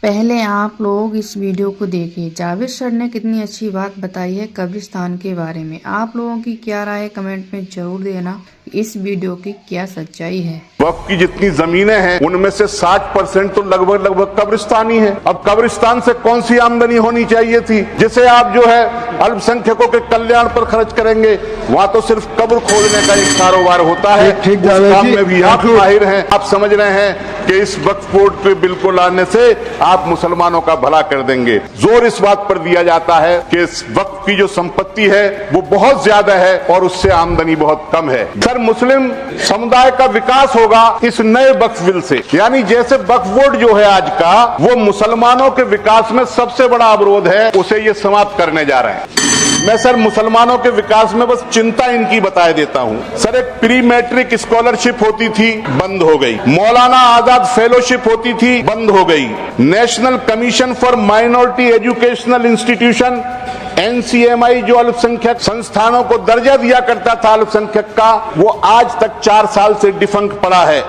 पहले आप लोग इस वीडियो को देखिए। जावेद सर ने कितनी अच्छी बात बताई है कब्रिस्तान के बारे में। आप लोगों की क्या राय है कमेंट में जरूर देना। इस वीडियो की क्या सच्चाई है। वक्फ की जितनी जमीनें हैं उनमें से 60% तो लगभग कब्रिस्तानी है। अब कब्रिस्तान से कौन सी आमदनी होनी चाहिए थी जिसे आप जो है अल्पसंख्यकों के कल्याण पर खर्च करेंगे। वहाँ तो सिर्फ कब्र खोदने का एक कारोबार होता है। उस काम में भी आप माहिर हैं। आप समझ रहे हैं कि इस वक्फ बोर्ड पे बिल को लाने से आप मुसलमानों का भला कर देंगे। जोर इस बात पर दिया जाता है कि इस वक्फ की जो संपत्ति है वो बहुत ज्यादा है और उससे आमदनी बहुत कम है। सर, मुस्लिम समुदाय का विकास होगा इस नए वक्फ बिल से। यानी जैसे वक्फ बोर्ड जो है आज का वो मुसलमानों के विकास में सबसे बड़ा अवरोध है, उसे ये समाप्त करने जा रहे हैं। मैं सर मुसलमानों के विकास में बस चिंता इनकी बता देता हूं। सर, एक प्री मैट्रिक स्कॉलरशिप होती थी, बंद हो गई। मौलाना आजाद फेलोशिप होती थी, बंद हो गई। National commission for minority educational institution NCMI जो अल्पसंख्यक संस्थानों को दर्जा दिया करता था अल्पसंख्यक का, वो आज तक 4 साल से डिफंक्ट पड़ा है।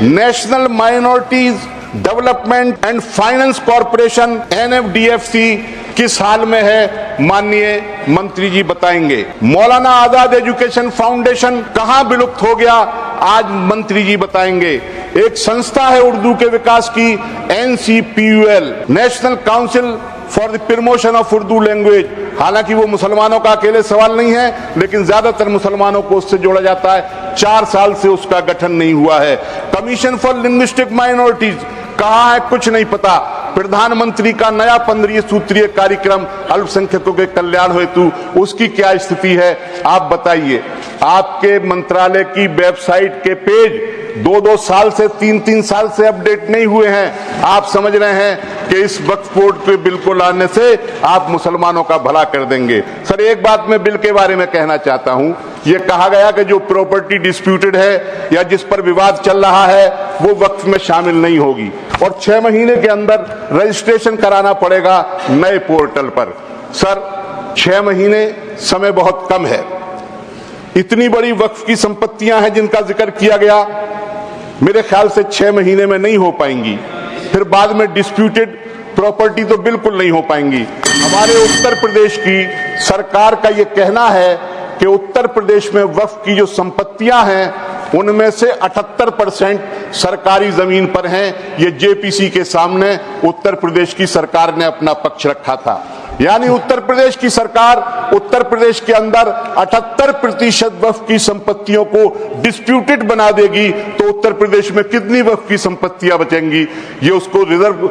National minorities development and finance corporation NFDFC किस हाल में है, माननीय मंत्री जी बताएंगे। मौलाना आजाद एजुकेशन फाउंडेशन कहां विलुप्त हो गया, आज मंत्री जी बताएंगे। एक संस्था है उर्दू के विकास की NCPUL, national council for the promotion of Urdu language. हालांकि वो मुसलमानों का अकेले सवाल नहीं है, लेकिन ज्यादातर मुसलमानों को उससे जोड़ा जाता है। 4 साल से उसका गठन नहीं हुआ है। कमीशन फॉर लिंग्विस्टिक माइनॉरिटीज कहाँ है, कुछ नहीं पता। प्रधानमंत्री का नया 15 सूत्रीय कार्यक्रम अल्पसंख्यकों के कल्याण हेतु, उसकी क्या स्थिति है आप बताइए। आपके मंत्रालय की वेबसाइट के पेज 2-2 साल से 3-3 साल से अपडेट नहीं हुए हैं। आप समझ रहे हैं कि इस वक्फ बोर्ड पे बिल को लाने से आप मुसलमानों का भला कर देंगे। सर, एक बात मैं बिल के बारे में कहना चाहता हूं। ये कहा गया कि जो प्रॉपर्टी डिस्प्यूटेड है या जिस पर विवाद चल रहा है वो वक्फ में शामिल नहीं होगी और 6 महीने के अंदर रजिस्ट्रेशन कराना पड़ेगा नए पोर्टल पर। सर, 6 महीने समय बहुत कम है। इतनी बड़ी वक्फ की संपत्तियां हैं जिनका जिक्र किया गया, मेरे ख्याल से 6 महीने में नहीं हो पाएंगी। फिर बाद में डिस्प्यूटेड प्रॉपर्टी तो बिल्कुल नहीं हो पाएंगी। हमारे उत्तर प्रदेश की सरकार का यह कहना है कि उत्तर प्रदेश में वक्फ की जो संपत्तियां हैं उनमें से 78% सरकारी जमीन पर हैं। ये JPC के सामने उत्तर प्रदेश की सरकार ने अपना पक्ष रखा था। यानी उत्तर प्रदेश की सरकार उत्तर प्रदेश के अंदर 78% वक्फ की संपत्तियों को डिस्प्यूटेड बना देगी तो उत्तर प्रदेश में कितनी वक्फ की संपत्तियां बचेंगी, ये उसको रिजर्व